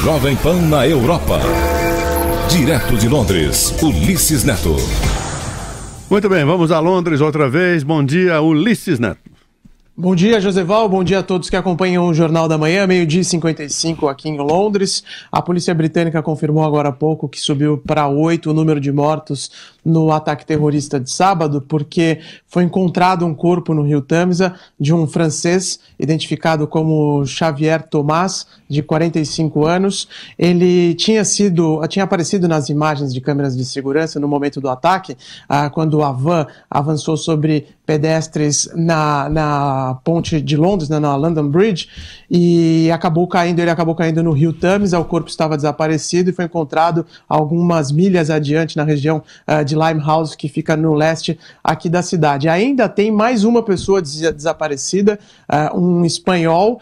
Jovem Pan na Europa. Direto de Londres, Ulisses Neto. Muito bem, vamos a Londres outra vez. Bom dia, Ulisses Neto. Bom dia, Joseval. Bom dia a todos que acompanham o Jornal da Manhã, 12h55 aqui em Londres. A polícia britânica confirmou agora há pouco que subiu para 8 o número de mortos no ataque terrorista de sábado, porque foi encontrado um corpo no Rio Tâmisa de um francês identificado como Xavier Thomas, de 45 anos. Ele tinha aparecido nas imagens de câmeras de segurança no momento do ataque, quando a van avançou sobre pedestres na ponte de Londres, na London Bridge, e ele acabou caindo no Rio Tâmisa. O corpo estava desaparecido e foi encontrado algumas milhas adiante na região de Limehouse, que fica no leste aqui da cidade. Ainda tem mais uma pessoa desaparecida, um espanhol.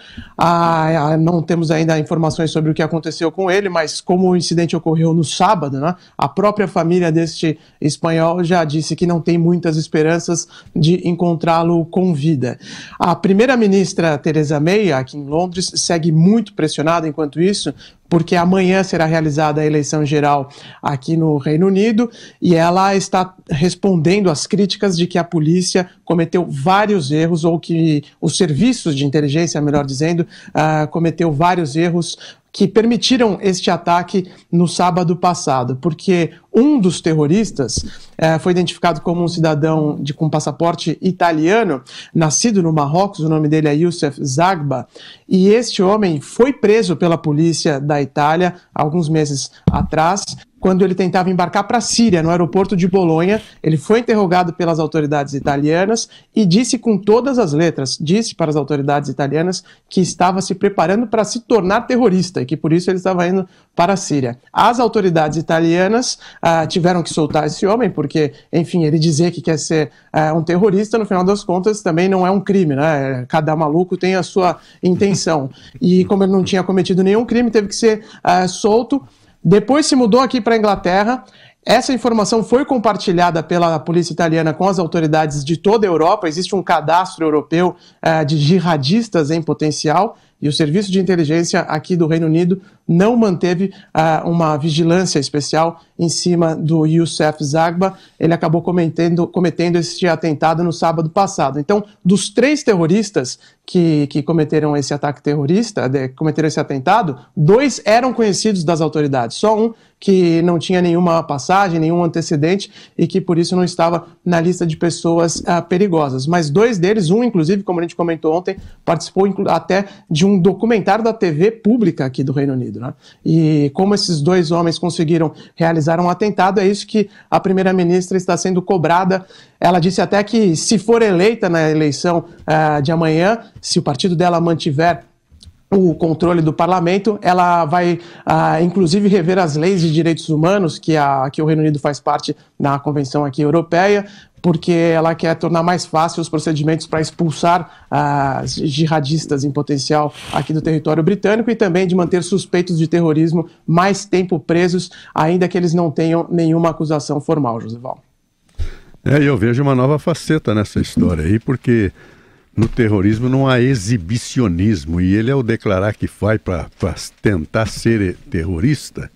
Não temos ainda informações sobre o que aconteceu com ele, mas como o incidente ocorreu no sábado, né, a própria família deste espanhol já disse que não tem muitas esperanças de encontrá-lo com vida. A primeira-ministra Theresa May, aqui em Londres, segue muito pressionada enquanto isso, porque amanhã será realizada a eleição geral aqui no Reino Unido e ela está respondendo às críticas de que a polícia cometeu vários erros, ou que os serviços de inteligência, melhor dizendo, cometeu vários erros que permitiram este ataque no sábado passado, porque um dos terroristas foi identificado como um cidadão com passaporte italiano, nascido no Marrocos. O nome dele é Youssef Zagba, e este homem foi preso pela polícia da Itália alguns meses atrás, quando ele tentava embarcar para a Síria, no aeroporto de Bolonha. Ele foi interrogado pelas autoridades italianas e disse com todas as letras, disse para as autoridades italianas que estava se preparando para se tornar terrorista e que por isso ele estava indo para a Síria. As autoridades italianas tiveram que soltar esse homem, porque, enfim, ele dizer que quer ser um terrorista, no final das contas, também não é um crime, né? Cada maluco tem a sua intenção. E como ele não tinha cometido nenhum crime, teve que ser solto. Depois se mudou aqui para a Inglaterra. Essa informação foi compartilhada pela polícia italiana com as autoridades de toda a Europa. Existe um cadastro europeu de jihadistas em potencial, e o serviço de inteligência aqui do Reino Unido não manteve uma vigilância especial em cima do Youssef Zagba. Ele acabou cometendo este atentado no sábado passado. Então, dos 3 terroristas que cometeram esse ataque terrorista, cometeram esse atentado, 2 eram conhecidos das autoridades. Só um que não tinha nenhuma passagem, nenhum antecedente, e que por isso não estava na lista de pessoas perigosas. Mas 2 deles, um inclusive, como a gente comentou ontem, participou até de um documentário da TV pública aqui do Reino Unido, né? E como esses 2 homens conseguiram realizar um atentado, é isso que a primeira-ministra está sendo cobrada. Ela disse até que, se for eleita na eleição de amanhã, se o partido dela mantiver o controle do parlamento, ela vai, inclusive, rever as leis de direitos humanos que o Reino Unido faz parte da Convenção aqui europeia, porque ela quer tornar mais fácil os procedimentos para expulsar jihadistas em potencial aqui do território britânico, e também de manter suspeitos de terrorismo mais tempo presos, ainda que eles não tenham nenhuma acusação formal, Joseval. Eu vejo uma nova faceta nessa história aí, porque no terrorismo não há exibicionismo, e ele, ao declarar que vai para tentar ser terrorista,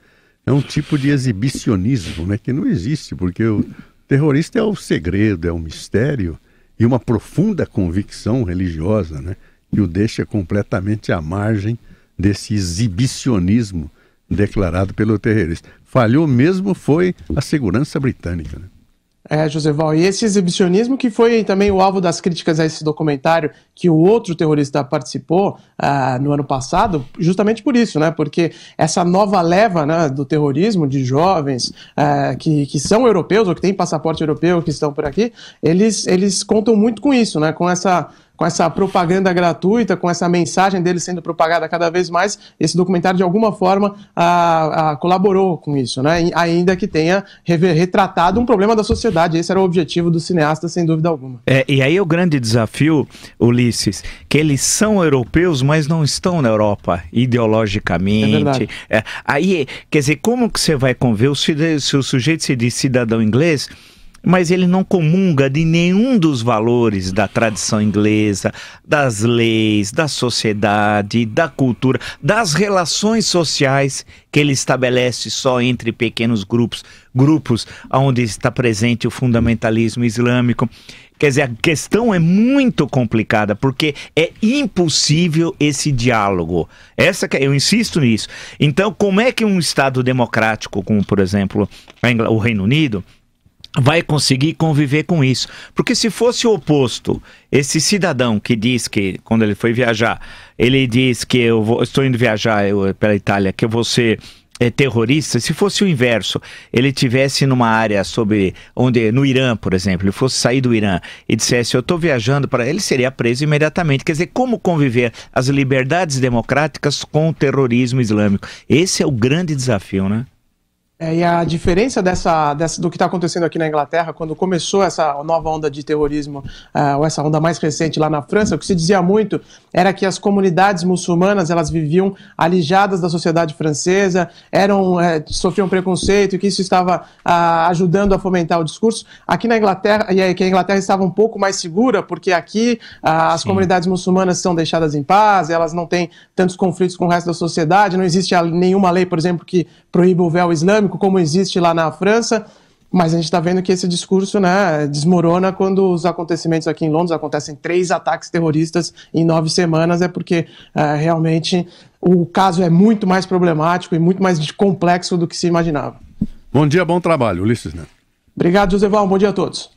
é um tipo de exibicionismo, né, que não existe, porque o terrorista é o segredo, é o mistério e uma profunda convicção religiosa, né, que o deixa completamente à margem desse exibicionismo declarado pelo terrorista. Falhou mesmo foi a segurança britânica, né? Joseval, e esse exibicionismo que foi também o alvo das críticas a esse documentário que o outro terrorista participou no ano passado, justamente por isso, né? Porque essa nova leva, né, do terrorismo, de jovens que são europeus ou que têm passaporte europeu, que estão por aqui, eles contam muito com isso, né? Com essa propaganda gratuita, com essa mensagem dele sendo propagada cada vez mais. Esse documentário, de alguma forma, colaborou com isso, né? Ainda que tenha retratado um problema da sociedade. Esse era o objetivo do cineasta, sem dúvida alguma. E aí o grande desafio, Ulisses, que eles são europeus, mas não estão na Europa, ideologicamente. Aí, quer dizer, como que você vai conver se o sujeito se diz cidadão inglês mas ele não comunga de nenhum dos valores da tradição inglesa, das leis, da sociedade, da cultura, das relações sociais que ele estabelece só entre pequenos grupos onde está presente o fundamentalismo islâmico. Quer dizer, a questão é muito complicada, porque é impossível esse diálogo. Eu insisto nisso. Então, como é que um Estado democrático, como por exemplo o Reino Unido, vai conseguir conviver com isso? Porque se fosse o oposto, esse cidadão que diz que, quando ele foi viajar, ele diz que estou indo viajar pela Itália, que eu vou ser terrorista, se fosse o inverso, ele tivesse numa área no Irã, por exemplo, ele fosse sair do Irã e dissesse, eu estou viajando para ele, seria preso imediatamente. Quer dizer, como conviver as liberdades democráticas com o terrorismo islâmico? Esse é o grande desafio, né? E a diferença do que está acontecendo aqui na Inglaterra, quando começou essa nova onda de terrorismo, ou essa onda mais recente lá na França, o que se dizia muito era que as comunidades muçulmanas, elas viviam alijadas da sociedade francesa, sofriam preconceito, e que isso estava ajudando a fomentar o discurso. Aqui na Inglaterra, e que a Inglaterra estava um pouco mais segura, porque aqui as comunidades muçulmanas são deixadas em paz, elas não têm tantos conflitos com o resto da sociedade, não existe nenhuma lei, por exemplo, que proíba o véu islâmico, como existe lá na França, mas a gente está vendo que esse discurso, né, desmorona quando os acontecimentos aqui em Londres acontecem 3 ataques terroristas em 9 semanas, é porque realmente o caso é muito mais problemático e muito mais complexo do que se imaginava. Bom dia, bom trabalho, Ulisses Neto. Obrigado, Joseval, bom dia a todos.